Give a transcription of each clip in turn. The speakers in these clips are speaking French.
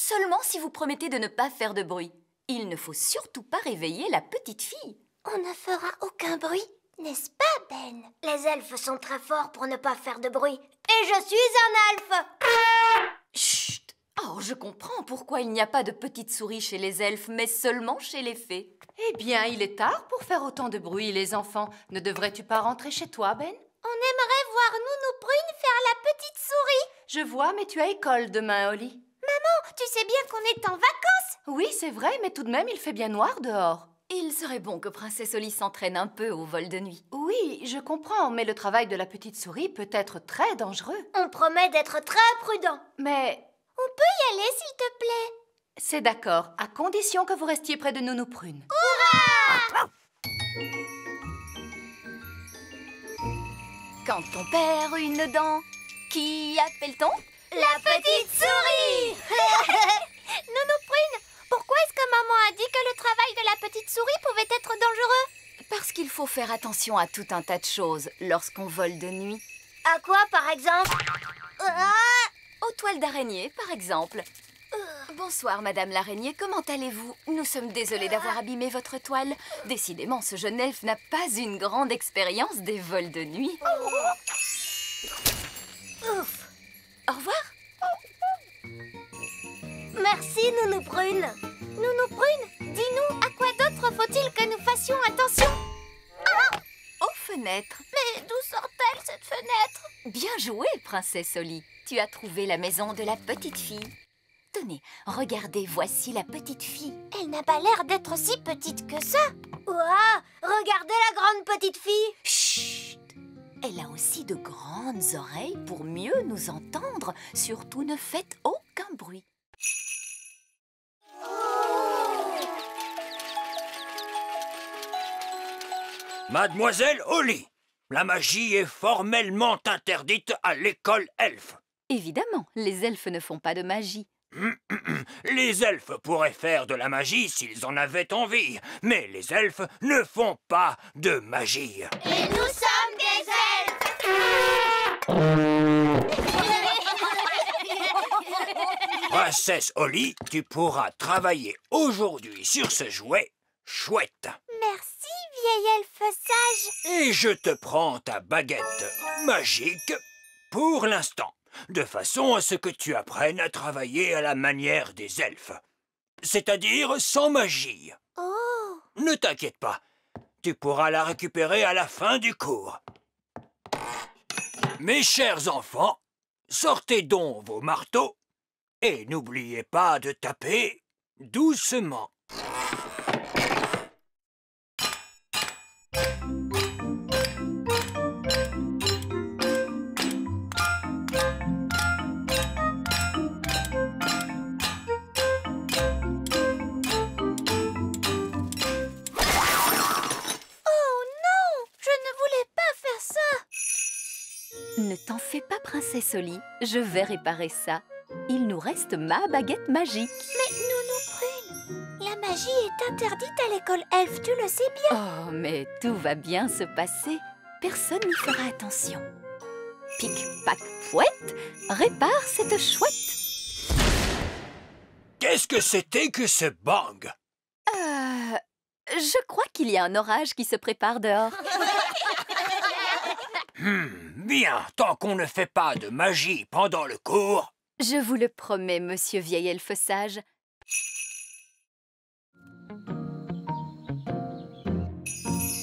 seulement si vous promettez de ne pas faire de bruit. Il ne faut surtout pas réveiller la petite fille. On ne fera aucun bruit, n'est-ce pas, Ben? Les elfes sont très forts pour ne pas faire de bruit. Et je suis un elfe. Chut! Oh, je comprends pourquoi il n'y a pas de petites souris chez les elfes, mais seulement chez les fées. Eh bien, il est tard pour faire autant de bruit, les enfants. Ne devrais-tu pas rentrer chez toi, Ben? On aimerait voir Nounou Prune faire la petite souris. Je vois, mais tu as école demain, Holly. Maman, tu sais bien qu'on est en vacances. Oui, c'est vrai, mais tout de même, il fait bien noir dehors. Il serait bon que Princesse Holly s'entraîne un peu au vol de nuit. Oui, je comprends, mais le travail de la petite souris peut être très dangereux. On promet d'être très prudent. Mais On peut y aller, s'il te plaît? c'est d'accord, à condition que vous restiez près de Nounou Prune. Quand on perd une dent, qui appelle-t-on? La petite souris. Nounou Prune, pourquoi est-ce que maman a dit que le travail de la petite souris pouvait être dangereux? Parce qu'il faut faire attention à tout un tas de choses lorsqu'on vole de nuit. À quoi, par exemple? Aux toiles d'araignée, par exemple. Bonsoir, Madame l'araignée, comment allez-vous? Nous sommes désolés d'avoir abîmé votre toile. Décidément, ce jeune elfe n'a pas une grande expérience des vols de nuit. Ouf. Au revoir. Merci, Nounou Prune. Nounou Prune, dis-nous, à quoi d'autre faut-il que nous fassions attention? Aux fenêtres. Mais d'où sort-elle, cette fenêtre? Bien joué, Princesse Holly. Tu as trouvé la maison de la petite fille. Tenez, regardez, voici la petite fille. Elle n'a pas l'air d'être si petite que ça. Ouah, regardez la grande petite fille. Chut! Elle a aussi de grandes oreilles pour mieux nous entendre. Surtout, ne faites aucun bruit. Mademoiselle Holly, la magie est formellement interdite à l'école elfe. Évidemment, les elfes ne font pas de magie. Les elfes pourraient faire de la magie s'ils en avaient envie, mais les elfes ne font pas de magie. Et nous sommes des Princesse Holly, tu pourras travailler aujourd'hui sur ce jouet chouette. Merci, vieil elfe sage. Et je te prends ta baguette magique pour l'instant, de façon à ce que tu apprennes à travailler à la manière des elfes, c'est-à-dire sans magie. Oh. Ne t'inquiète pas, tu pourras la récupérer à la fin du cours. Mes chers enfants, sortez donc vos marteaux et n'oubliez pas de taper doucement. Ne t'en fais pas, Princesse Holly. Je vais réparer ça. Il nous reste ma baguette magique. Mais Nounou Prune, la magie est interdite à l'école elfe, tu le sais bien. Oh, mais tout va bien se passer. Personne n'y fera attention. Pic, pac, fouette, répare cette chouette. Qu'est-ce que c'était que ce bang? Je crois qu'il y a un orage qui se prépare dehors. Bien, tant qu'on ne fait pas de magie pendant le cours. Je vous le promets, monsieur vieil elfe sage.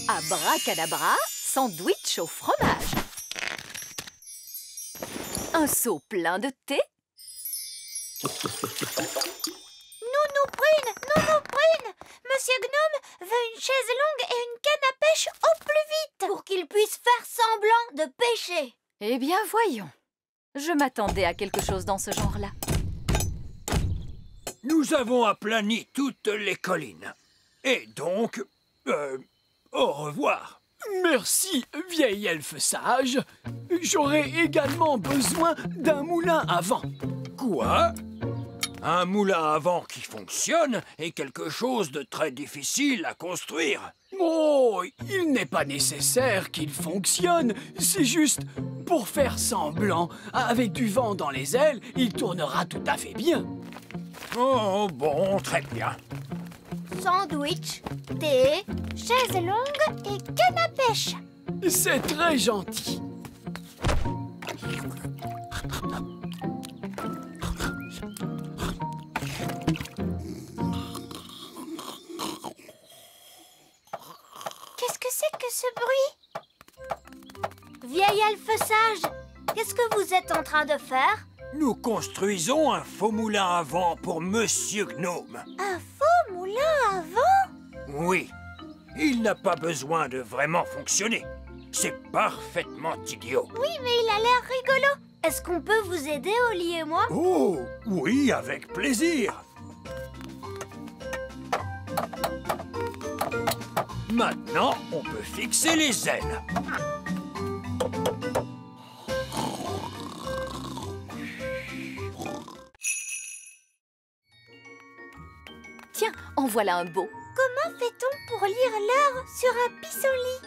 Abracadabra, sandwich au fromage. Un seau plein de thé. Nounou Prune, Monsieur Gnome veut une chaise longue et une canne à pêche au plus vite. Pour qu'il puisse faire semblant de pêcher. Eh bien, voyons. Je m'attendais à quelque chose dans ce genre-là. Nous avons aplani toutes les collines. Et donc, au revoir. Merci, vieil elfe sage. J'aurai également besoin d'un moulin à vent. Quoi? Un moulin à vent qui fonctionne est quelque chose de très difficile à construire. Oh, il n'est pas nécessaire qu'il fonctionne. C'est juste pour faire semblant. Avec du vent dans les ailes, il tournera tout à fait bien. Oh, bon, très bien. Sandwich, thé. Chaise longue et canne à pêche. C'est très gentil. Qu'est-ce que c'est que ce bruit? Vieil elfe sage, qu'est-ce que vous êtes en train de faire? Nous construisons un faux moulin à vent pour Monsieur Gnome. Un faux moulin à vent? Oui, il n'a pas besoin de vraiment fonctionner. C'est parfaitement idiot. Oui, mais il a l'air rigolo. Est-ce qu'on peut vous aider, Oli et moi? Oh, oui, avec plaisir. Maintenant, on peut fixer les ailes. Tiens, en voilà un beau. Comment fait-on pour lire l'heure sur un pissenlit?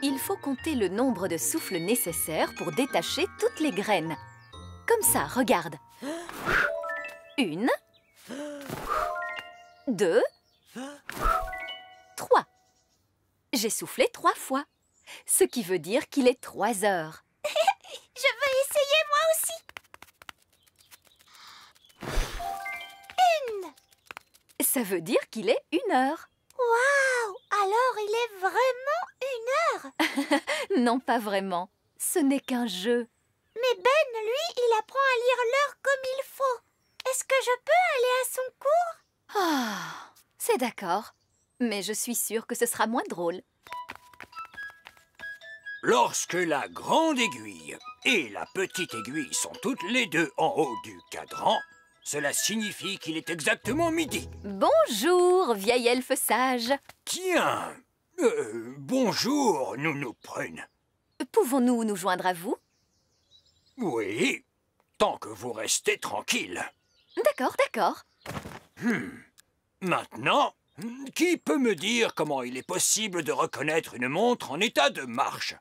Il faut compter le nombre de souffles nécessaires pour détacher toutes les graines. Comme ça, regarde. 1, 2, 3. J'ai soufflé 3 fois, ce qui veut dire qu'il est 3 heures. Je veux essayer moi aussi. Ça veut dire qu'il est 1 heure. Waouh! Alors il est vraiment 1 heure. Non, pas vraiment. Ce n'est qu'un jeu. Mais Ben, lui, il apprend à lire l'heure comme il faut. Est-ce que je peux aller à son cours? Ah, c'est d'accord. Mais je suis sûre que ce sera moins drôle. Lorsque la grande aiguille et la petite aiguille sont toutes les deux en haut du cadran, cela signifie qu'il est exactement midi. Bonjour, vieil elfe sage. Tiens, bonjour, Nounou Prune. Pouvons-nous nous joindre à vous? Oui, tant que vous restez tranquille. D'accord, d'accord. Maintenant, qui peut me dire comment il est possible de reconnaître une montre en état de marche?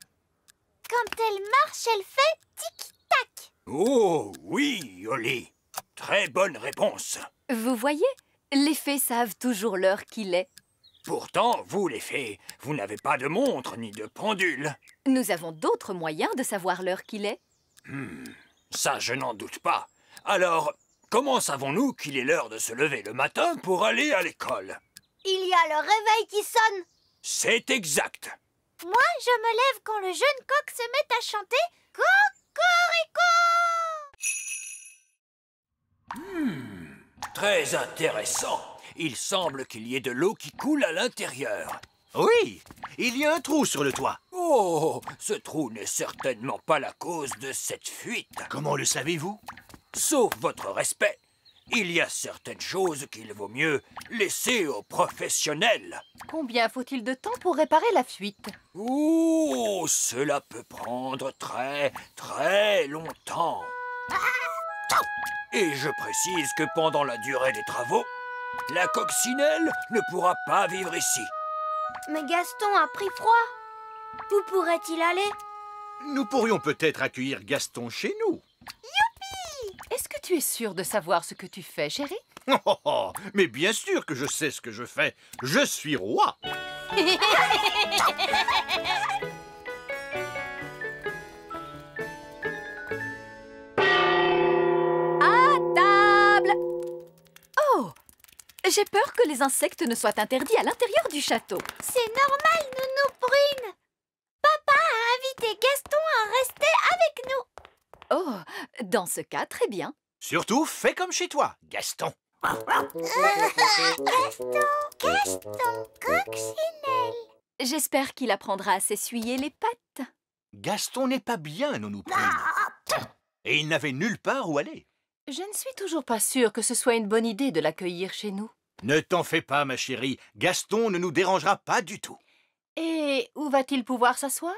Quand elle marche, elle fait tic-tac. Oh, oui, Oli. Très bonne réponse. Vous voyez, les fées savent toujours l'heure qu'il est. Pourtant, vous, les fées, vous n'avez pas de montre ni de pendule. Nous avons d'autres moyens de savoir l'heure qu'il est. Ça, je n'en doute pas. Alors, comment savons-nous qu'il est l'heure de se lever le matin pour aller à l'école? Il y a le réveil qui sonne. C'est exact. Moi, je me lève quand le jeune coq se met à chanter Cocorico. Très intéressant. Il semble qu'il y ait de l'eau qui coule à l'intérieur. Oui, il y a un trou sur le toit. Oh, ce trou n'est certainement pas la cause de cette fuite. Comment le savez-vous? Sauf votre respect, il y a certaines choses qu'il vaut mieux laisser aux professionnels. Combien faut-il de temps pour réparer la fuite? Oh, cela peut prendre très longtemps. Et je précise que pendant la durée des travaux, la coccinelle ne pourra pas vivre ici. Mais Gaston a pris froid. Où pourrait-il aller? Nous pourrions peut-être accueillir Gaston chez nous. Est-ce que tu es sûre de savoir ce que tu fais, chérie? Oh, mais bien sûr que je sais ce que je fais. Je suis roi. À table! Oh! J'ai peur que les insectes ne soient interdits à l'intérieur du château. C'est normal, Nounou Prune. Papa a invité Gaston à rester avec nous. Oh, dans ce cas, très bien. Surtout, fais comme chez toi, Gaston. Gaston, coccinelle. J'espère qu'il apprendra à s'essuyer les pattes. Gaston n'est pas bien, Nounou Prune. Et il n'avait nulle part où aller. Je ne suis toujours pas sûre que ce soit une bonne idée de l'accueillir chez nous. Ne t'en fais pas, ma chérie. Gaston ne nous dérangera pas du tout. Et où va-t-il pouvoir s'asseoir?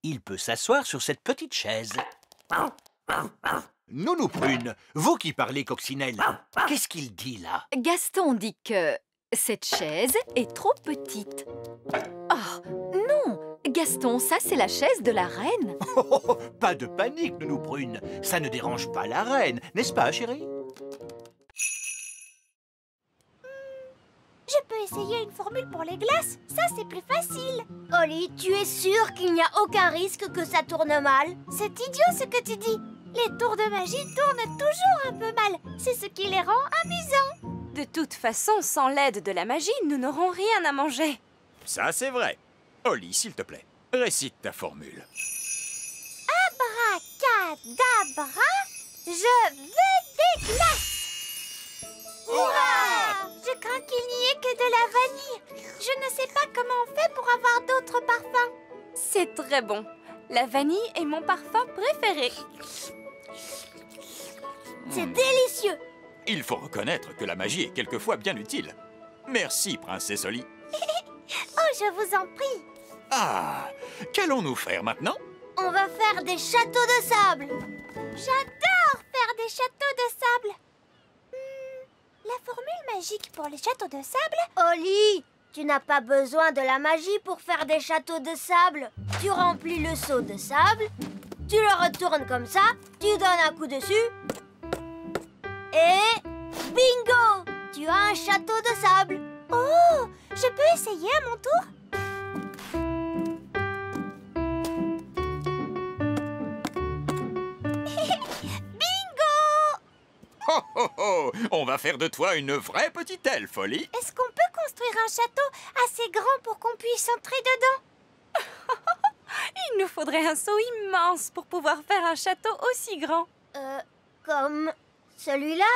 Il peut s'asseoir sur cette petite chaise. Nounou Prune, vous qui parlez coccinelle, qu'est-ce qu'il dit là? Gaston dit que cette chaise est trop petite. Oh, non! Gaston, ça c'est la chaise de la reine. Oh, pas de panique, Nounou Prune. Ça ne dérange pas la reine, n'est-ce pas, chérie? essayer une formule pour les glaces. Ça, c'est plus facile. Holly, tu es sûre qu'il n'y a aucun risque que ça tourne mal? C'est idiot ce que tu dis. Les tours de magie tournent toujours un peu mal. C'est ce qui les rend amusants. De toute façon, sans l'aide de la magie, nous n'aurons rien à manger. Ça, c'est vrai. Holly, s'il te plaît, récite ta formule. Abracadabra, je veux des glaces. Hurrah! Je crains qu'il n'y ait que de la vanille. Je ne sais pas comment on fait pour avoir d'autres parfums. C'est très bon. La vanille est mon parfum préféré. C'est délicieux. Il faut reconnaître que la magie est quelquefois bien utile. Merci, princesse Holly. Oh, je vous en prie. Ah, qu'allons-nous faire maintenant? On va faire des châteaux de sable. J'adore faire des châteaux de sable. La formule magique pour les châteaux de sable? Holly, tu n'as pas besoin de la magie pour faire des châteaux de sable. Tu remplis le seau de sable, tu le retournes comme ça, tu donnes un coup dessus et bingo! Tu as un château de sable. Oh, je peux essayer à mon tour? Oh, oh, oh! On va faire de toi une vraie petite elfe, Holly. Est-ce qu'on peut construire un château assez grand pour qu'on puisse entrer dedans? Il nous faudrait un seau immense pour pouvoir faire un château aussi grand. Comme celui-là?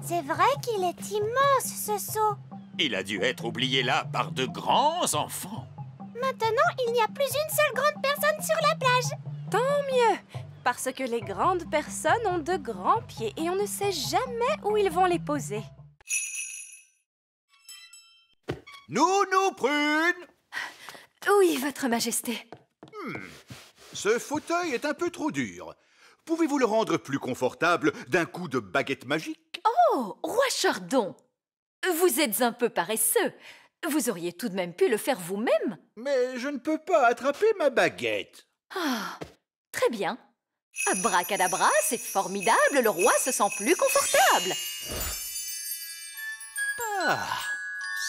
C'est vrai qu'il est immense, ce seau. Il a dû être oublié là par de grands enfants. Maintenant, il n'y a plus une seule grande personne sur la plage. Tant mieux, parce que les grandes personnes ont de grands pieds et on ne sait jamais où ils vont les poser. Nounou Prune! Oui, Votre Majesté. Ce fauteuil est un peu trop dur. Pouvez-vous le rendre plus confortable d'un coup de baguette magique? Oh, roi Chardon! Vous êtes un peu paresseux. Vous auriez tout de même pu le faire vous-même. Mais je ne peux pas attraper ma baguette. Ah, très bien. Abracadabra, c'est formidable, le roi se sent plus confortable. Ah,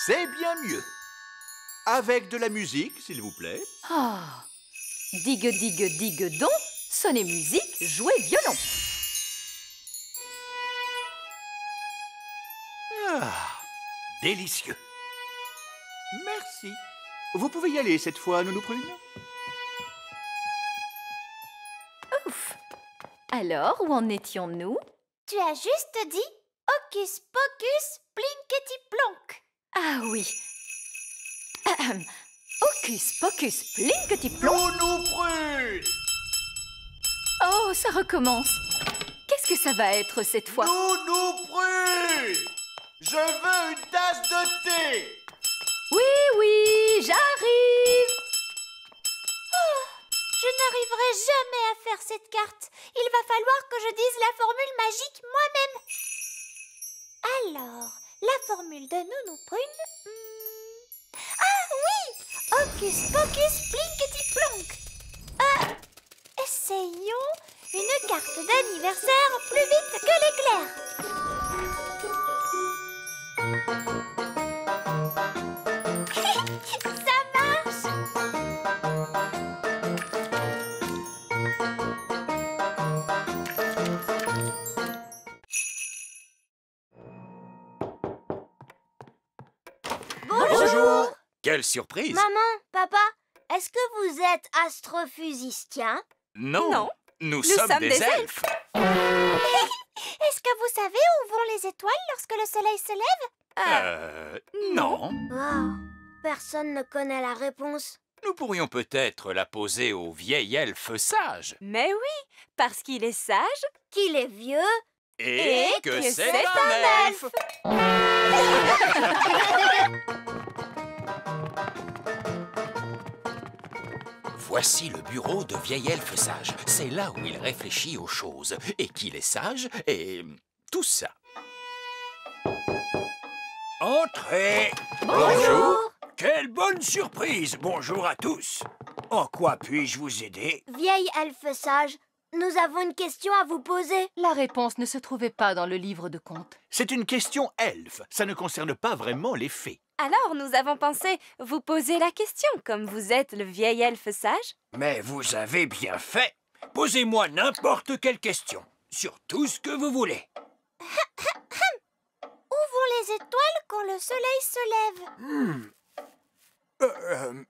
c'est bien mieux. Avec de la musique, s'il vous plaît. Ah, digue, digue, digue donc, sonnez musique, jouez violon. Ah, délicieux. Merci. Vous pouvez y aller cette fois, Nounou Prune? Ouf. Alors, où en étions-nous? Tu as juste dit Hocus Pocus Plinkety Plonk. Ah oui. Ahem. Hocus Pocus Plinkety Plonk. Nounou Prune! Oh, ça recommence. Qu'est-ce que ça va être cette fois? Nounou Prune! Je veux une tasse de thé! Oui, oui, j'arrive. Je n'arriverai jamais à faire cette carte. Il va falloir que je dise la formule magique moi-même. Alors, la formule de Nounou Prune... Ah oui! Hocus Pocus Plinkety Plonk. Essayons une carte d'anniversaire plus vite que l'éclair. Ça marche! Bonjour. Quelle surprise! Maman, papa, est-ce que vous êtes astrophysicien? Non, Non, nous sommes des elfes. Est-ce que vous savez où vont les étoiles lorsque le soleil se lève? Non. Wow, personne ne connaît la réponse. Nous pourrions peut-être la poser au vieil elfe sage. Mais oui, parce qu'il est sage. Qu'il est vieux. Et que c'est c'est un elfe. Voici le bureau de vieil elfe sage. C'est là où il réfléchit aux choses. Et qu'il est sage et tout ça. Entrez. Bonjour. Quelle bonne surprise. Bonjour à tous. En quoi puis-je vous aider? Vieille elfe sage, Nous avons une question à vous poser. La réponse ne se trouvait pas dans le livre de contes. C'est une question elfe. Ça ne concerne pas vraiment les fées. Alors, nous avons pensé vous poser la question, comme vous êtes le vieil elfe sage. Mais vous avez bien fait. Posez-moi n'importe quelle question, sur tout ce que vous voulez. Où vont les étoiles quand le soleil se lève?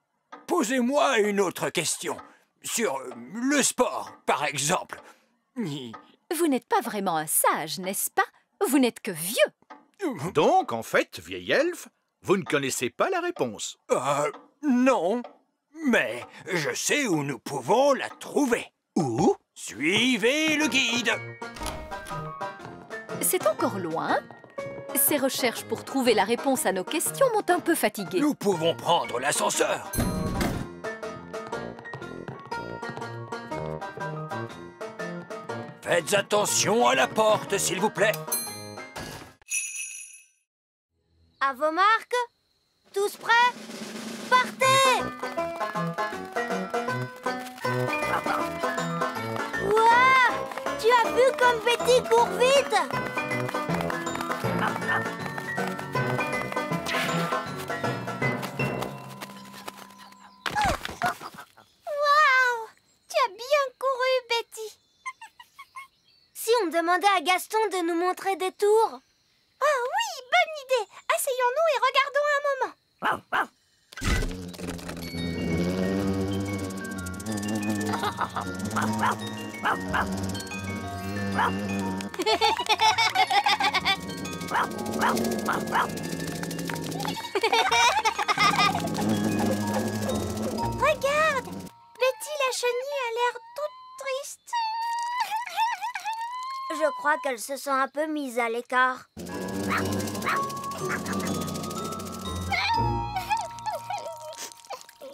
Posez-moi une autre question, sur le sport, par exemple. Vous n'êtes pas vraiment un sage, n'est-ce pas? Vous n'êtes que vieux. Donc, en fait, vieil elfe, vous ne connaissez pas la réponse. Non, mais je sais où nous pouvons la trouver. Où? Suivez le guide. C'est encore loin. Ces recherches pour trouver la réponse à nos questions m'ont un peu fatiguée. Nous pouvons prendre l'ascenseur. Faites attention à la porte, s'il vous plaît. À vos marques. Tous prêts? Partez! Ouah! Tu as vu comme Betty court vite? Waouh! Tu as bien couru, Betty. Si on demandait à Gaston de nous montrer des tours. Oh oui, bonne idée. Asseyons-nous et regardons un moment. Regarde, Betty la chenille a l'air toute triste. Je crois qu'elle se sent un peu mise à l'écart.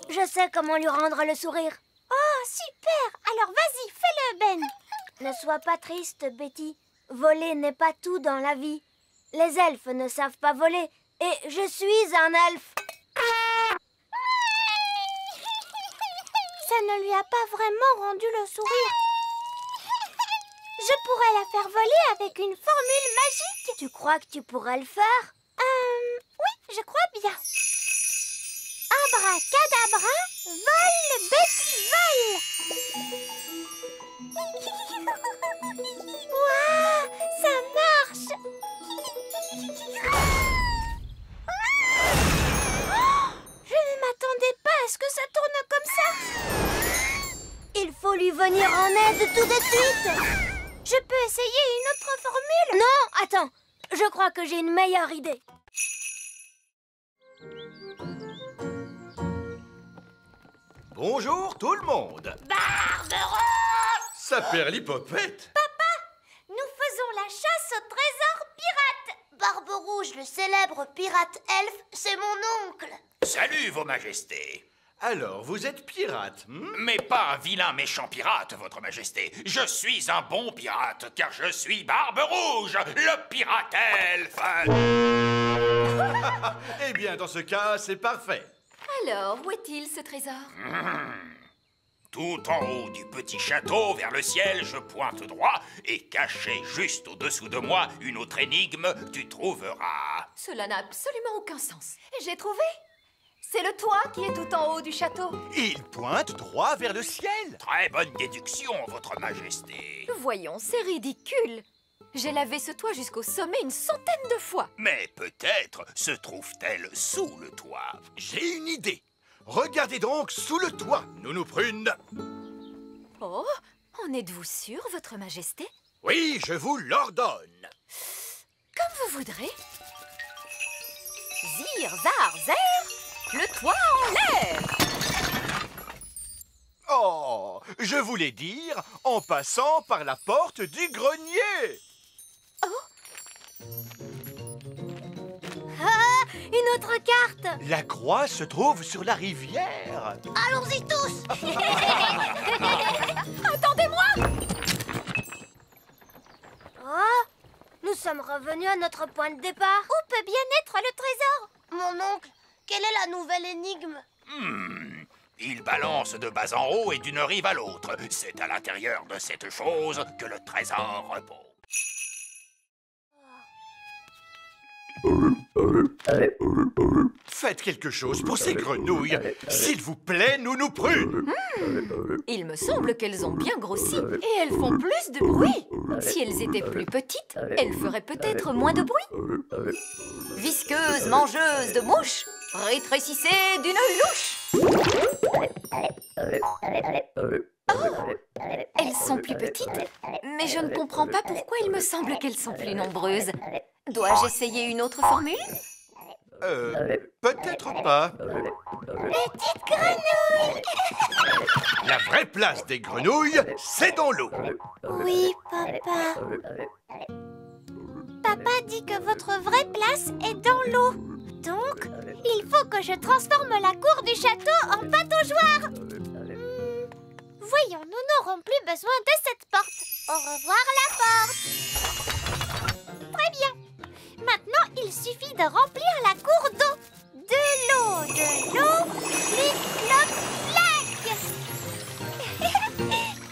Je sais comment lui rendre le sourire. Oh, super. Alors vas-y, fais-le, Ben. Ne sois pas triste, Betty. Voler n'est pas tout dans la vie. Les elfes ne savent pas voler. Et je suis un elfe. Ça ne lui a pas vraiment rendu le sourire. Je pourrais la faire voler avec une formule magique. Tu crois que tu pourrais le faire? Oui, je crois bien. Abracadabra, vole, Betty, vole. Waouh, ça marche. Je ne m'attendais pas à ce que ça tourne comme ça. Il faut lui venir en aide tout de suite. Je peux essayer une autre formule? Non, attends. Je crois que j'ai une meilleure idée. Bonjour tout le monde. Barberouge! Saperlipopette. Nous faisons la chasse au trésor pirate. Barberouge, le célèbre pirate elfe, c'est mon oncle. Salut, vos majestés. Alors, vous êtes pirate, Mais pas un vilain méchant pirate, votre majesté. Je suis un bon pirate, car je suis Barberouge, le pirate elfe. Eh bien, dans ce cas, c'est parfait. Alors, où est-il, ce trésor? Tout en haut du petit château, vers le ciel, je pointe droit, et caché juste au-dessous de moi, une autre énigme, tu trouveras. Cela n'a absolument aucun sens. J'ai trouvé. C'est le toit qui est tout en haut du château. Il pointe droit vers le ciel. Très bonne déduction, votre majesté. Voyons, c'est ridicule. J'ai lavé ce toit jusqu'au sommet une centaine de fois. Mais peut-être se trouve-t-elle sous le toit. J'ai une idée. Regardez donc sous le toit, Nounou Prune. Oh, en êtes-vous sûr, votre majesté? Oui, je vous l'ordonne. Comme vous voudrez. Zir, zar, zer, le toit en l'air. Oh, je voulais dire en passant par la porte du grenier. Ah, une autre carte. La croix se trouve sur la rivière. Allons-y tous. Attendez-moi! Oh, nous sommes revenus à notre point de départ. Où peut bien être le trésor? Mon oncle, quelle est la nouvelle énigme? Il balance de bas en haut et d'une rive à l'autre. C'est à l'intérieur de cette chose que le trésor repose. Faites quelque chose pour ces grenouilles. S'il vous plaît, nous prûnes. Il me semble qu'elles ont bien grossi et elles font plus de bruit. Si elles étaient plus petites, elles feraient peut-être moins de bruit. Visqueuse, mangeuse de mouches, rétrécissez d'une louche. Oh, elles sont plus petites, mais je ne comprends pas pourquoi il me semble qu'elles sont plus nombreuses. Dois-je essayer une autre formule? Peut-être pas. Petite grenouille! La vraie place des grenouilles, c'est dans l'eau. Oui, papa. Papa dit que votre vraie place est dans l'eau. Donc, il faut que je transforme la cour du château en pataugeoire. Voyons, nous n'aurons plus besoin de cette porte. Au revoir la porte. Très bien. Maintenant, il suffit de remplir la cour d'eau. De l'eau, clic, cloc, clac.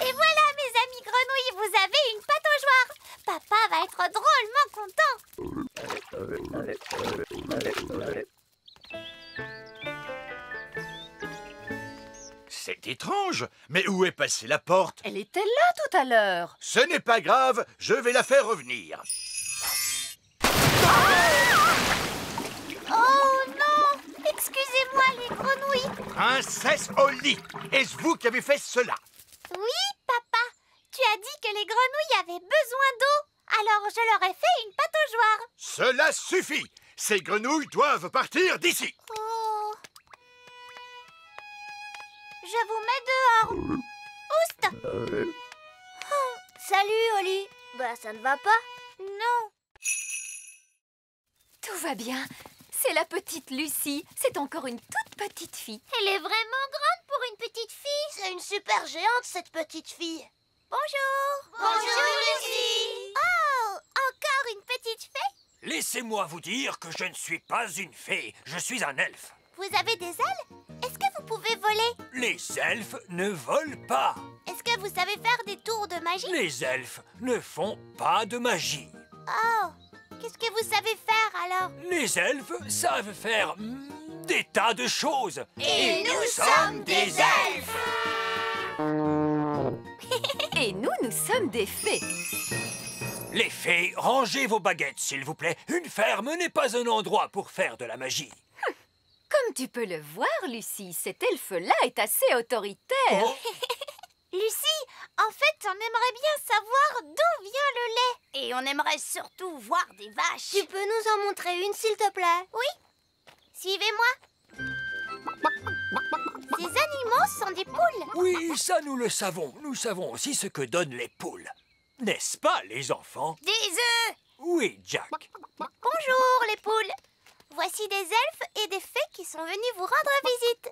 Et voilà, mes amis grenouilles, vous avez une pataugeoire. Papa va être drôlement content. C'est étrange, mais où est passée la porte? Elle était là tout à l'heure. Ce n'est pas grave, je vais la faire revenir. Oh non! Excusez-moi les grenouilles. Princesse Holly, est-ce vous qui avez fait cela? Oui, papa. Tu as dit que les grenouilles avaient besoin d'eau. Alors je leur ai fait une pataugeoire. Cela suffit. Ces grenouilles doivent partir d'ici. Oh. Je vous mets dehors. Oust! Salut, Holly. Bah, ça ne va pas. Non. Tout va bien. C'est la petite Lucie. C'est encore une toute petite fille. Elle est vraiment grande pour une petite fille. C'est une super géante, cette petite fille. Bonjour. Bonjour, Lucie. Oh, encore une petite fée? Laissez-moi vous dire que je ne suis pas une fée, je suis un elfe. Vous avez des ailes? Est-ce que vous pouvez voler? Les elfes ne volent pas. Est-ce que vous savez faire des tours de magie? Les elfes ne font pas de magie. Oh, qu'est-ce que vous savez faire alors? Les elfes savent faire des tas de choses. Et nous sommes des elfes! Et nous sommes des fées. Les fées, rangez vos baguettes, s'il vous plaît. Une ferme n'est pas un endroit pour faire de la magie. Comme tu peux le voir, Lucie, cet elfe-là est assez autoritaire. Oh. Lucie, en fait, on aimerait bien savoir d'où vient le lait. Et on aimerait surtout voir des vaches. Tu peux nous en montrer une, s'il te plaît? Oui. Suivez-moi. Ces animaux sont des poules. Oui, ça nous le savons. Nous savons aussi ce que donnent les poules. N'est-ce pas, les enfants? Des œufs. Oui, Jack. Bonjour, les poules. Voici des elfes et des fées qui sont venus vous rendre visite.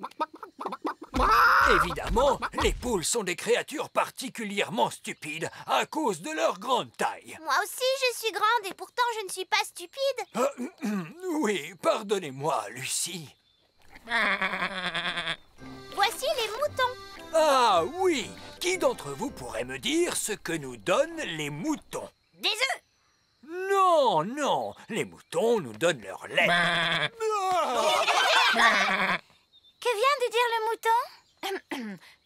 Évidemment, les poules sont des créatures particulièrement stupides à cause de leur grande taille. Moi aussi, je suis grande et pourtant je ne suis pas stupide. Oui, pardonnez-moi, Lucie. Voici les moutons. Ah oui! Qui d'entre vous pourrait me dire ce que nous donnent les moutons? Des œufs. Non, non, les moutons nous donnent leur lait. Ah. Que vient de dire le mouton?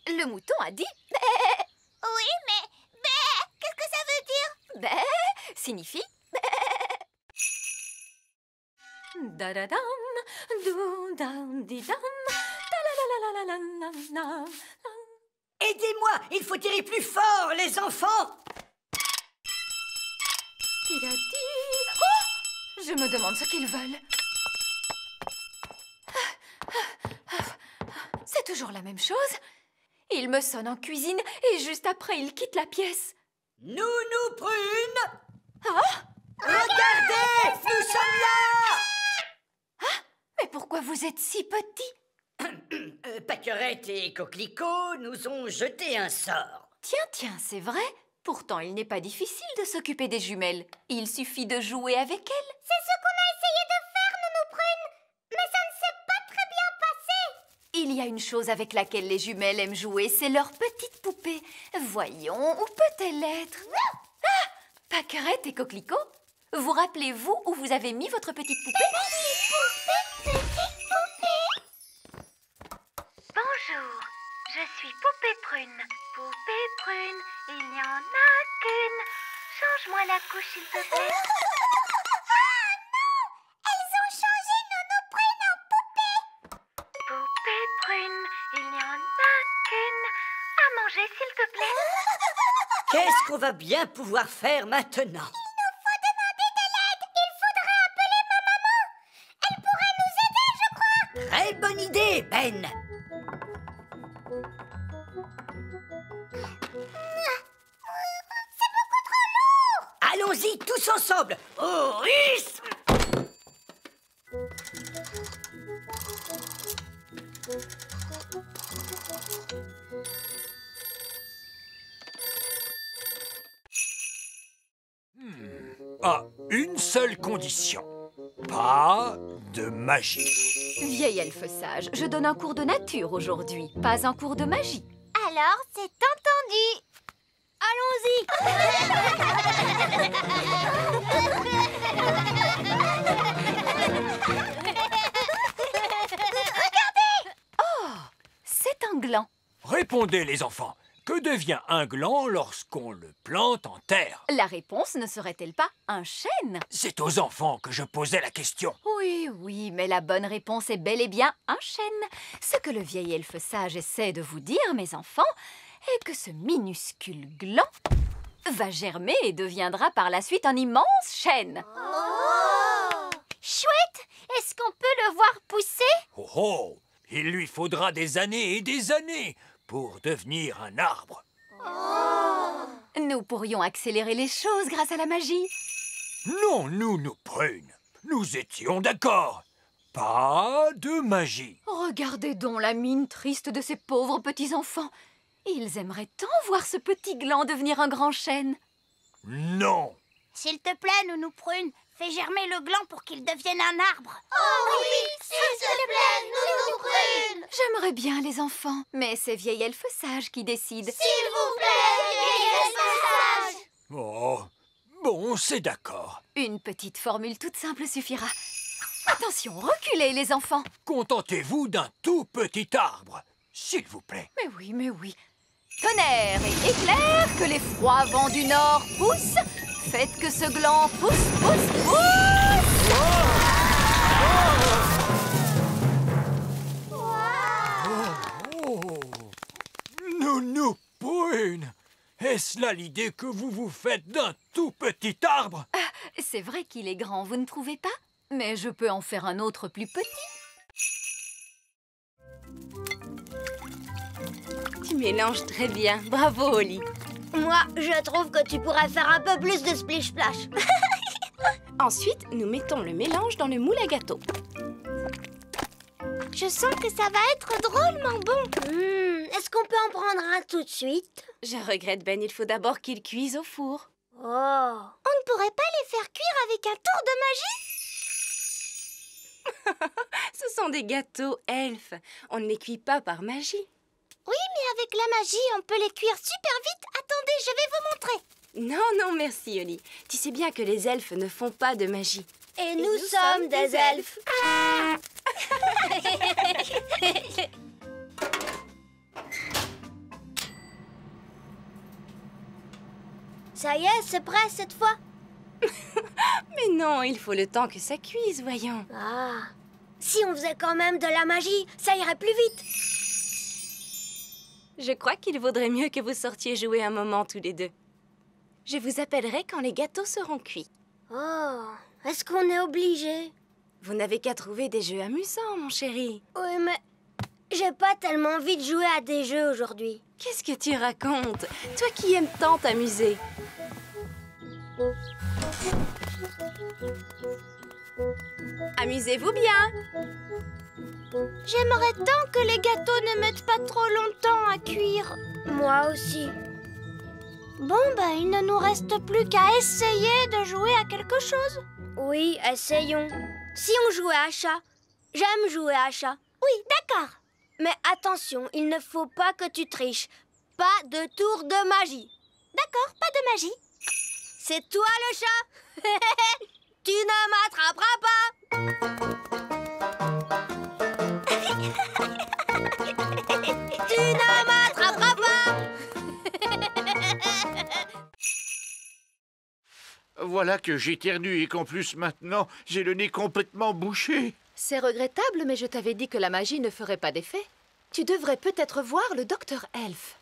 Le mouton a dit Oui, mais... Bé, qu'est-ce que ça veut dire? bé signifie bé. Da-da-dam, dou-dam-di-dam, ta-la-la-la-la-la-la-la. Aidez-moi, il faut tirer plus fort, les enfants. Ti-da-ti. Oh! Je me demande ce qu'ils veulent. C'est toujours la même chose. Il me sonne en cuisine et juste après, il quitte la pièce. Nous prunes. Ah! Regardez, nous sommes là. Mais pourquoi vous êtes si petit? Pâquerette et Coquelicot nous ont jeté un sort. Tiens, c'est vrai. Pourtant, il n'est pas difficile de s'occuper des jumelles. Il suffit de jouer avec elles. C'est ce qu'on a essayé de faire, Nounou Prune. Mais ça ne s'est pas très bien passé. Il y a une chose avec laquelle les jumelles aiment jouer, c'est leur petite poupée. Voyons, où peut-elle être? Ah! Pâquerette et Coquelicot, vous rappelez-vous où vous avez mis votre petite poupée? Bonjour, je suis Poupée Prune. Poupée Prune, il n'y en a qu'une. Change-moi la couche, s'il te plaît. Ah non! Elles ont changé nos prénoms en poupée. Poupée Prune, il n'y en a qu'une. À manger, s'il te plaît. Qu'est-ce qu'on va bien pouvoir faire maintenant? Il nous faut demander de l'aide. Il faudrait appeler ma maman. Elle pourrait nous aider, je crois. Très bonne idée, Ben. C'est beaucoup trop lourd. Allons-y tous ensemble. Au rythme. À une seule condition. Pas de magie. Vieil elfe sage, je donne un cours de nature aujourd'hui, pas un cours de magie. Alors, c'est entendu. C'est un gland. Répondez, les enfants. Que devient un gland lorsqu'on le plante en terre? La réponse ne serait-elle pas un chêne? C'est aux enfants que je posais la question. Oui, oui, mais la bonne réponse est bel et bien un chêne. Ce que le vieil elfe sage essaie de vous dire, mes enfants, est que ce minuscule gland va germer et deviendra par la suite un immense chêne. Chouette, est-ce qu'on peut le voir pousser? Oh oh! Il lui faudra des années et des années pour devenir un arbre. Nous pourrions accélérer les choses grâce à la magie. Non, nous Prune. Nous étions d'accord. Pas de magie. Regardez donc la mine triste de ces pauvres petits-enfants. Ils aimeraient tant voir ce petit gland devenir un grand chêne. Non. S'il te plaît, Nounou Prune, fais germer le gland pour qu'il devienne un arbre. Oh oui, s'il te plaît, Nounou Prune. J'aimerais bien, les enfants, mais c'est vieil elfe sage qui décide. S'il vous plaît, vieil elfe sage. Oh, bon, c'est d'accord. Une petite formule toute simple suffira. Attention, reculez, les enfants. Contentez-vous d'un tout petit arbre, s'il vous plaît. Mais oui, mais oui. Tonnerre et éclair, que les froids vents du nord poussent. Faites que ce gland pousse, pousse, pousse. Nounou Prune, est-ce là l'idée que vous vous faites d'un tout petit arbre? C'est vrai qu'il est grand, vous ne trouvez pas? Mais je peux en faire un autre plus petit. Tu mélanges très bien. Bravo, Oli. Moi, je trouve que tu pourrais faire un peu plus de splish-splash. Ensuite, nous mettons le mélange dans le moule à gâteau. Je sens que ça va être drôlement bon. Est-ce qu'on peut en prendre un tout de suite? Je regrette, Ben, il faut d'abord qu'il cuise au four. Oh. On ne pourrait pas les faire cuire avec un tour de magie? Ce sont des gâteaux elfes. On ne les cuit pas par magie. Oui, mais avec la magie, on peut les cuire super vite. Attendez, je vais vous montrer. Non, non, merci, Oli. Tu sais bien que les elfes ne font pas de magie. Et nous sommes des elfes. Ça y est, c'est prêt cette fois? Mais non, il faut le temps que ça cuise, voyons. Ah. Si on faisait quand même de la magie, ça irait plus vite. Je crois qu'il vaudrait mieux que vous sortiez jouer un moment tous les deux. Je vous appellerai quand les gâteaux seront cuits. Oh, est-ce qu'on est obligé? Vous n'avez qu'à trouver des jeux amusants, mon chéri. Oui, mais j'ai pas tellement envie de jouer à des jeux aujourd'hui. Qu'est-ce que tu racontes? Toi qui aimes tant t'amuser. Amusez-vous bien. J'aimerais tant que les gâteaux ne mettent pas trop longtemps à cuire. Moi aussi. Bon, ben, il ne nous reste plus qu'à essayer de jouer à quelque chose. Oui, essayons. Si on jouait à chat. J'aime jouer à chat. Oui, d'accord. Mais attention, il ne faut pas que tu triches. Pas de tour de magie. D'accord, pas de magie. C'est toi le chat. Tu ne m'attraperas pas. Tu ne m'attraperas pas. Voilà que j'éternue et qu'en plus maintenant, j'ai le nez complètement bouché. C'est regrettable, mais je t'avais dit que la magie ne ferait pas d'effet. Tu devrais peut-être voir le docteur Elf.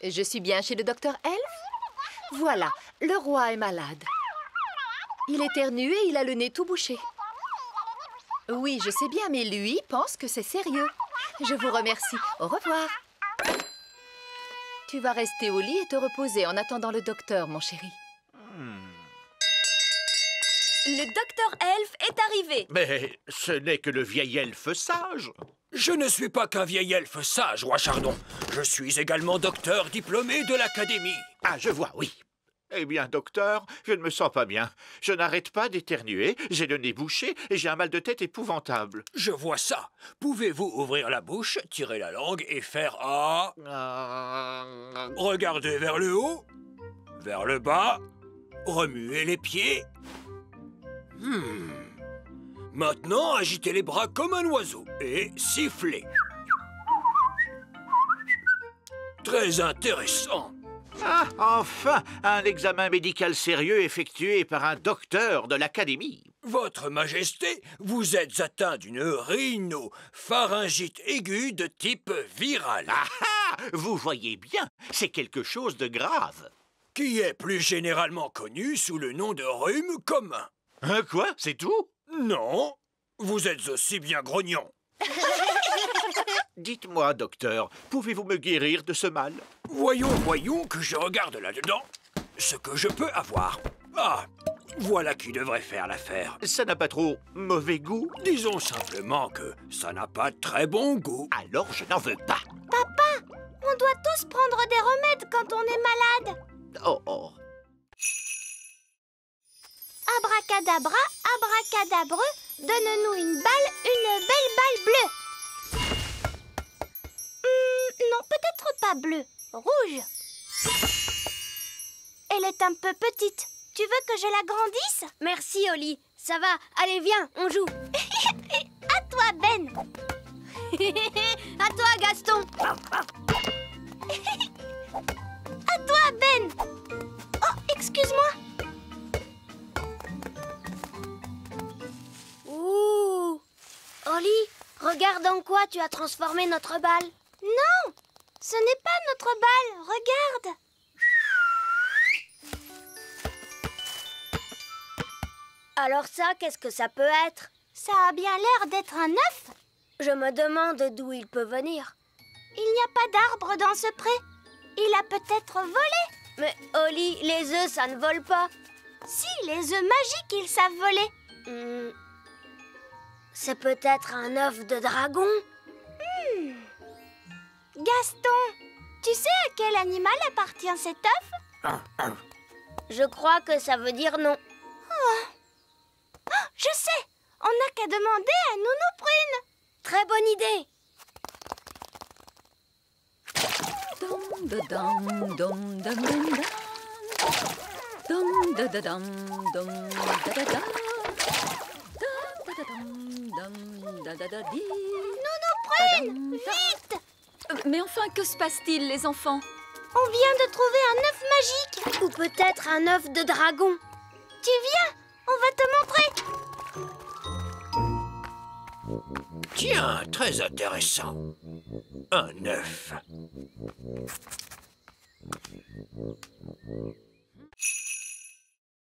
Je suis bien chez le docteur Elf? Voilà, le roi est malade. Il éternue et il a le nez tout bouché. Oui, je sais bien, mais lui pense que c'est sérieux. Je vous remercie. Au revoir. Tu vas rester au lit et te reposer en attendant le docteur, mon chéri. Le docteur Elf est arrivé. Mais ce n'est que le vieil elfe sage. Je ne suis pas qu'un vieil elfe sage, roi Chardon. Je suis également docteur diplômé de l'Académie. Ah, je vois, oui. Eh bien, docteur, je ne me sens pas bien. Je n'arrête pas d'éternuer, j'ai le nez bouché et j'ai un mal de tête épouvantable. Je vois ça. Pouvez-vous ouvrir la bouche, tirer la langue et faire « Ah ». Regardez vers le haut, vers le bas, remuez les pieds. Maintenant, agitez les bras comme un oiseau et sifflez. Très intéressant. Ah, enfin, un examen médical sérieux effectué par un docteur de l'Académie. Votre Majesté, vous êtes atteint d'une rhinopharyngite aiguë de type viral. Ah ah, vous voyez bien, c'est quelque chose de grave. Qui est plus généralement connu sous le nom de rhume commun. Quoi? C'est tout? Non, vous êtes aussi bien grognon. Dites-moi, docteur, pouvez-vous me guérir de ce mal? Voyons que je regarde là-dedans ce que je peux avoir. Ah, voilà qui devrait faire l'affaire. Ça n'a pas trop mauvais goût? Disons simplement que ça n'a pas très bon goût. Alors je n'en veux pas. Papa, on doit tous prendre des remèdes quand on est malade. Oh. Abracadabra, abracadabreux, donne-nous une belle balle bleue. Non, peut-être pas bleue, rouge. Elle est un peu petite. Tu veux que je la grandisse? Merci, Oli. Ça va. Allez, viens, on joue. À toi, Ben. À toi, Gaston. À toi, Ben. Oh, excuse-moi. Ouh. Oli, regarde en quoi tu as transformé notre balle. Non, ce n'est pas notre balle. Regarde. Alors ça, qu'est-ce que ça peut être? Ça a bien l'air d'être un œuf. Je me demande d'où il peut venir. Il n'y a pas d'arbre dans ce pré. Il a peut-être volé. Mais Oli, les œufs, ça ne vole pas. Si, les œufs magiques, ils savent voler. C'est peut-être un œuf de dragon. Gaston, tu sais à quel animal appartient cet œuf? Je crois que ça veut dire non. Oh, je sais. On n'a qu'à demander à Nounou Prune. Très bonne idée. Nounou Prune, vite! Mais enfin, que se passe-t-il, les enfants? On vient de trouver un œuf magique. Ou peut-être un œuf de dragon. Tu viens, on va te montrer. Tiens, très intéressant. Un œuf.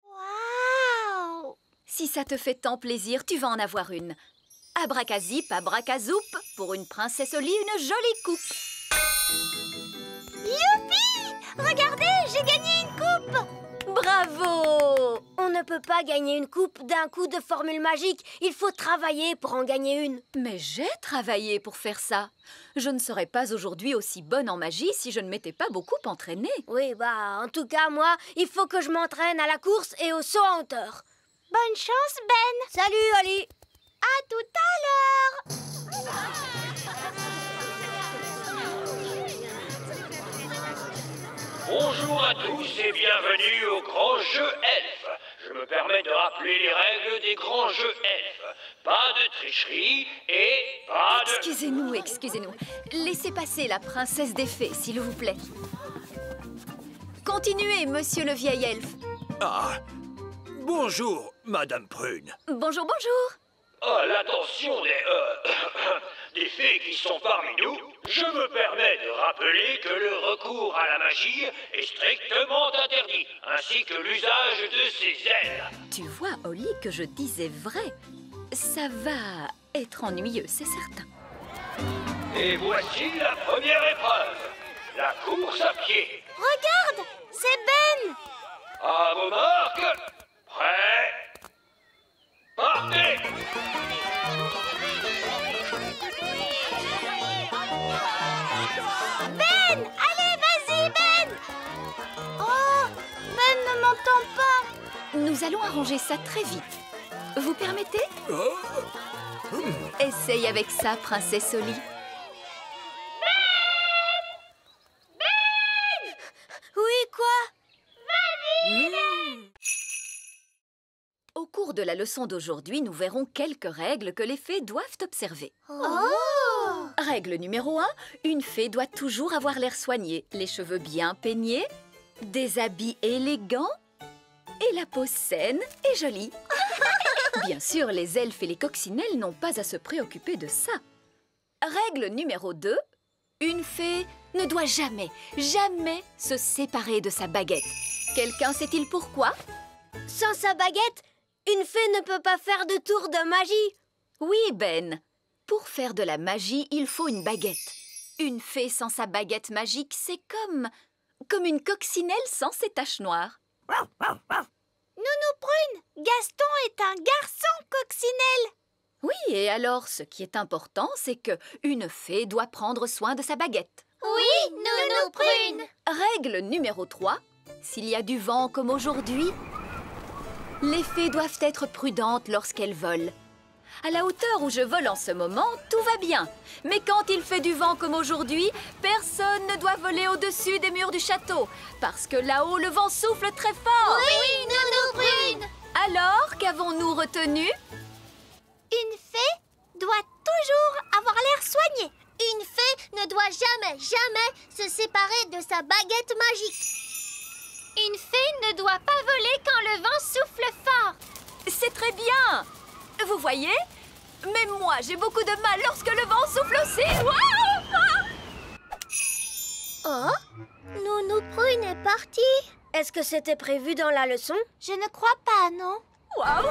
Waouh! Si ça te fait tant plaisir, tu vas en avoir une. Abracazip, abracazoup, pour une princesse au lit, une jolie coupe. Youpi! Regardez, j'ai gagné une coupe! Bravo! On ne peut pas gagner une coupe d'un coup de formule magique. Il faut travailler pour en gagner une. Mais j'ai travaillé pour faire ça. Je ne serais pas aujourd'hui aussi bonne en magie si je ne m'étais pas beaucoup entraînée. Oui, en tout cas, moi, il faut que je m'entraîne à la course et au saut en hauteur. Bonne chance, Ben! Salut, Oli! À tout à l'heure. Bonjour à tous et bienvenue au grand jeu elfe. Je me permets de rappeler les règles des grands jeux elfes. Pas de tricherie et pas de... Excusez-nous, excusez-nous. Laissez passer la princesse des fées, s'il vous plaît. Continuez, monsieur le vieil elfe. Ah, bonjour, Madame Prune. Bonjour, bonjour. À l'attention des fées qui sont parmi nous, je me permets de rappeler que le recours à la magie est strictement interdit, ainsi que l'usage de ses ailes. Tu vois, Holly, que je disais vrai. Ça va être ennuyeux, c'est certain. Et voici la première épreuve, la course à pied. Regarde, c'est Ben. À vos marques, prêts, partez! Ben, allez, vas-y, Ben. Oh, Ben ne m'entend pas. Nous allons arranger ça très vite. Vous permettez? Essaye avec ça, princesse Holly. Oui, quoi? Au cours de la leçon d'aujourd'hui, nous verrons quelques règles que les fées doivent observer. Oh. Règle numéro 1, une fée doit toujours avoir l'air soigné, les cheveux bien peignés, des habits élégants et la peau saine et jolie. Bien sûr, les elfes et les coccinelles n'ont pas à se préoccuper de ça. Règle numéro 2, une fée ne doit jamais, jamais se séparer de sa baguette. Quelqu'un sait-il pourquoi? Sans sa baguette, une fée ne peut pas faire de tour de magie. Oui, Ben. Pour faire de la magie, il faut une baguette. Une fée sans sa baguette magique, c'est comme une coccinelle sans ses taches noires. Nounou Prune, Gaston est un garçon coccinelle. Oui, et alors, ce qui est important, c'est que une fée doit prendre soin de sa baguette. Oui, Nounou Prune. Règle numéro 3. S'il y a du vent comme aujourd'hui, les fées doivent être prudentes lorsqu'elles volent. À la hauteur où je vole en ce moment, tout va bien. Mais quand il fait du vent comme aujourd'hui, personne ne doit voler au-dessus des murs du château. Parce que là-haut, le vent souffle très fort. Oui, Nounou Prune. Alors, qu'avons-nous retenu? Une fée doit toujours avoir l'air soigné. Une fée ne doit jamais se séparer de sa baguette magique. Une fée ne doit pas voler quand le vent souffle fort. C'est très bien. Vous voyez? Même moi, j'ai beaucoup de mal lorsque le vent souffle aussi. Oh, Nounou Prune est partie. Est-ce que c'était prévu dans la leçon? Je ne crois pas, non. Nounou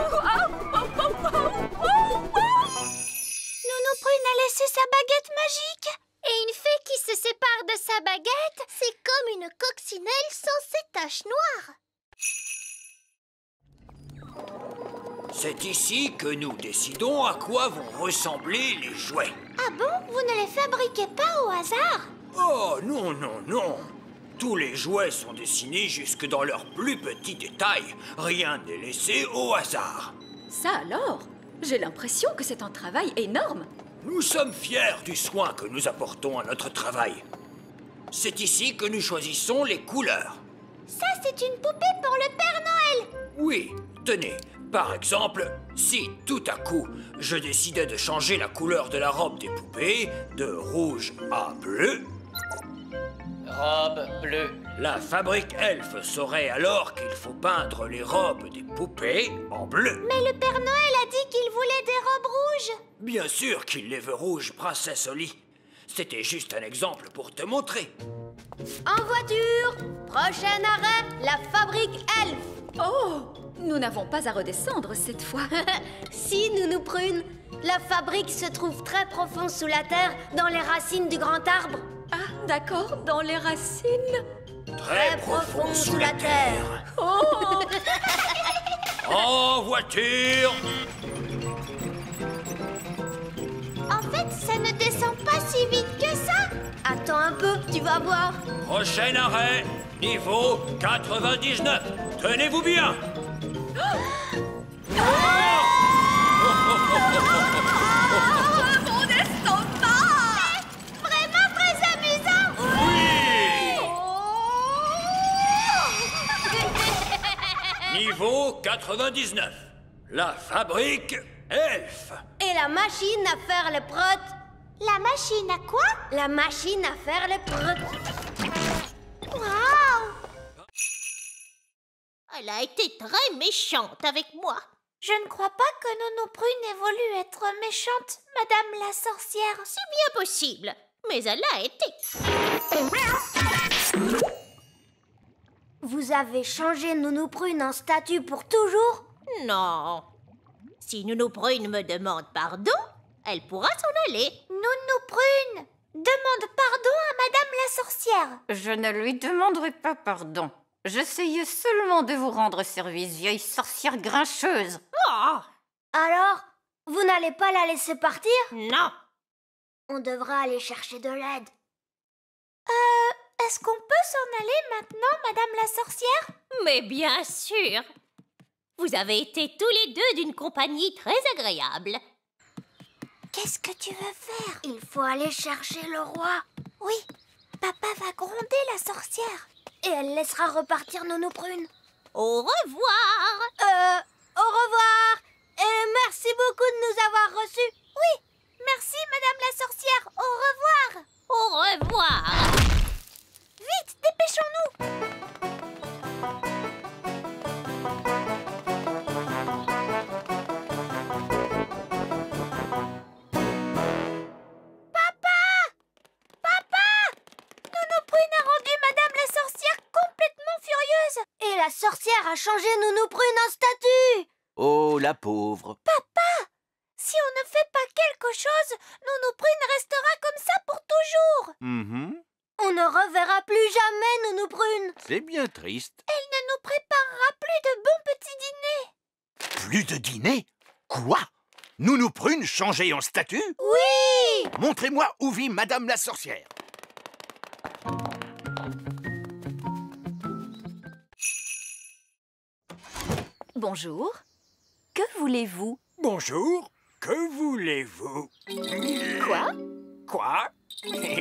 Prune a laissé sa baguette magique. Et une fée qui se sépare de sa baguette, c'est comme une coccinelle sans ses taches noires. C'est ici que nous décidons à quoi vont ressembler les jouets. Ah bon? Vous ne les fabriquez pas au hasard? Oh, non, non, non. Tous les jouets sont dessinés jusque dans leurs plus petits détails. Rien n'est laissé au hasard. Ça alors? J'ai l'impression que c'est un travail énorme. Nous sommes fiers du soin que nous apportons à notre travail. C'est ici que nous choisissons les couleurs. Ça, c'est une poupée pour le Père Noël. Oui, tenez. Par exemple, si tout à coup, je décidais de changer la couleur de la robe des poupées de rouge à bleu... Robe bleue. La fabrique elfe saurait alors qu'il faut peindre les robes des poupées en bleu. Mais le Père Noël a dit qu'il voulait des robes rouges. Bien sûr qu'il les veut rouges, princesse Holly. C'était juste un exemple pour te montrer. En voiture, prochain arrêt, la fabrique elfe. Oh, nous n'avons pas à redescendre cette fois. Si, Nounou Prune, la fabrique se trouve très profond sous la terre, dans les racines du grand arbre. Ah, d'accord, dans les racines. Très profond sous la terre. Oh. En voiture. En fait, ça ne descend pas si vite que ça. Attends un peu, tu vas voir. Prochain arrêt, niveau 99. Tenez-vous bien. 99. La fabrique Elf. Et la machine à faire les protes. La machine à quoi? La machine à faire les protes. Waouh! Elle a été très méchante avec moi. Je ne crois pas que Nounou Prune ait voulu être méchante, Madame la sorcière. C'est bien possible, mais elle l'a été. Vous avez changé Nounou Prune en statue pour toujours? Non. Si Nounou Prune me demande pardon, elle pourra s'en aller. Nounou Prune, demande pardon à Madame la sorcière. Je ne lui demanderai pas pardon. J'essayais seulement de vous rendre service, vieille sorcière grincheuse. Oh! Alors, vous n'allez pas la laisser partir? Non. On devra aller chercher de l'aide. Est-ce qu'on peut s'en aller maintenant, Madame la sorcière? Mais bien sûr. Vous avez été tous les deux d'une compagnie très agréable. Qu'est-ce que tu veux faire? Il faut aller chercher le roi. Oui, papa va gronder la sorcière. Et elle laissera repartir Nounou Prune. Au revoir. Au revoir. Et merci beaucoup de nous avoir reçus. Oui, merci Madame la sorcière. Au revoir. Au revoir. Vite, dépêchons-nous. Et la sorcière a changé Nounou Prune en statue. Oh, la pauvre. Papa, si on ne fait pas quelque chose, Nounou Prune restera comme ça pour toujours. On ne reverra plus jamais Nounou Prune. C'est bien triste. Elle ne nous préparera plus de bons petits dîners. Plus de dîner? Quoi? Nounou Prune changée en statue? Oui! Montrez-moi où vit Madame la sorcière. Bonjour. Que voulez-vous? Bonjour. Que voulez-vous? Quoi? Quoi?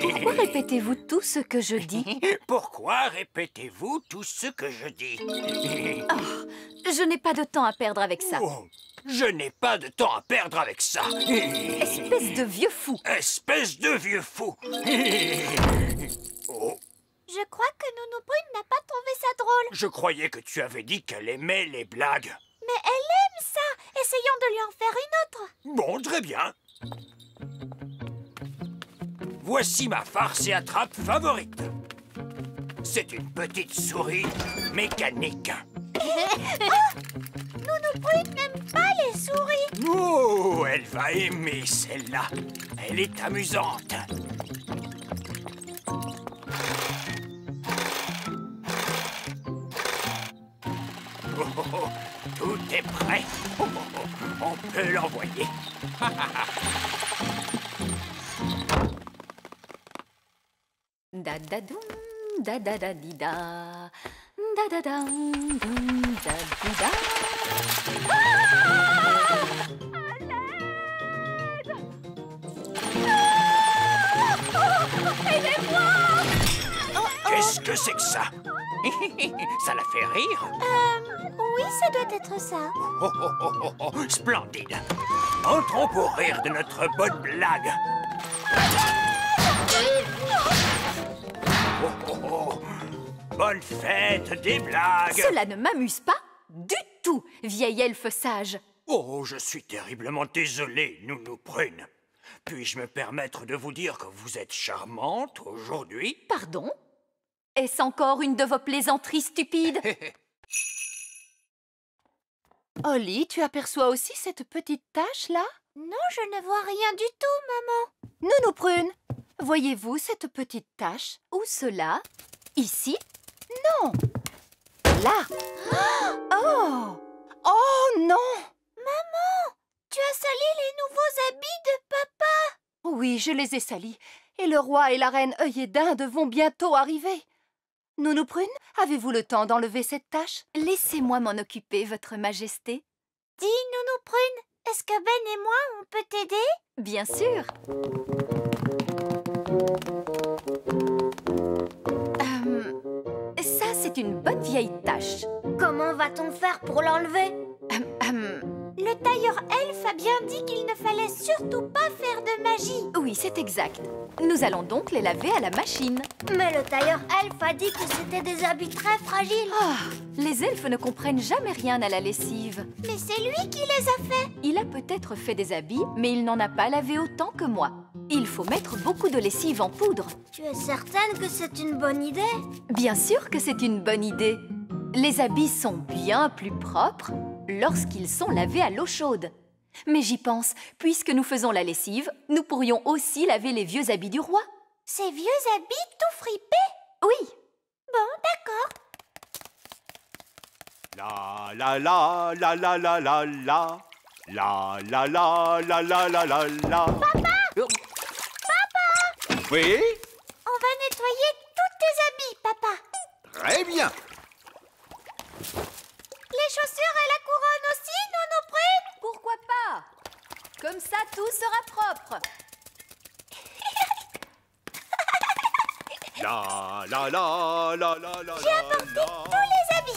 Pourquoi répétez-vous tout ce que je dis? Pourquoi répétez-vous tout ce que je dis? Oh, je n'ai pas de temps à perdre avec ça. Oh, je n'ai pas de temps à perdre avec ça. Espèce de vieux fou. Espèce de vieux fou. Oh, Je crois que Nounou Prune n'a pas trouvé ça drôle. je croyais que tu avais dit qu'elle aimait les blagues. Mais elle aime ça. Essayons de lui en faire une autre. Bon, très bien. Voici ma farce et attrape favorite. C'est une petite souris mécanique. Nounou Prune n'aime pas les souris. Oh, elle va aimer celle-là. Elle est amusante. Oh, oh, oh, tout est prêt. Oh, oh, oh, on peut l'envoyer. Da da doum, da da da di da, da da dam, doum, da di da. Qu'est-ce que c'est que ça? Ça la fait rire? Oui, ça doit être ça. Oh, oh, oh, oh, oh, splendide. Entrons pour rire de notre bonne blague. Oh, oh, oh. Bonne fête des blagues. Cela ne m'amuse pas du tout, vieille elfe sage. Oh, je suis terriblement désolé, Nounou Prune. Puis-je me permettre de vous dire que vous êtes charmante aujourd'hui? Pardon? Est-ce encore une de vos plaisanteries stupides? Holly, tu aperçois aussi cette petite tache-là? Non, je ne vois rien du tout, maman. Nounou Prune, voyez-vous cette petite tache? Où cela? Ici? Non. Là. Oh! Oh non! Maman, tu as sali les nouveaux habits de papa. Oui, je les ai salis. Et le roi et la reine œillet d'Inde vont bientôt arriver. Nounou Prune, avez-vous le temps d'enlever cette tache? Laissez-moi m'en occuper, votre majesté. Dis, Nounou Prune, est-ce que Ben et moi, on peut t'aider? Bien sûr. Ça, c'est une bonne vieille tache. Comment va-t-on faire pour l'enlever? Le tailleur elfe a bien dit qu'il ne fallait surtout pas faire de magie. Oui, c'est exact. Nous allons donc les laver à la machine. Mais le tailleur elfe a dit que c'était des habits très fragiles. Les elfes ne comprennent jamais rien à la lessive. Mais c'est lui qui les a faits. Il a peut-être fait des habits, mais il n'en a pas lavé autant que moi. Il faut mettre beaucoup de lessive en poudre. Tu es certaine que c'est une bonne idée? Bien sûr que c'est une bonne idée. Les habits sont bien plus propres lorsqu'ils sont lavés à l'eau chaude. Mais j'y pense, puisque nous faisons la lessive, nous pourrions aussi laver les vieux habits du roi. Ces vieux habits tout fripés? Oui. Bon, d'accord. La la la la la la la la. La la la la la la la la. Papa! Papa! Oui? On va nettoyer tous tes habits, papa. Très bien. Les chaussures et la couronne aussi, non près? Pourquoi pas? Comme ça, tout sera propre. La la la la la la. J'ai apporté tous les habits.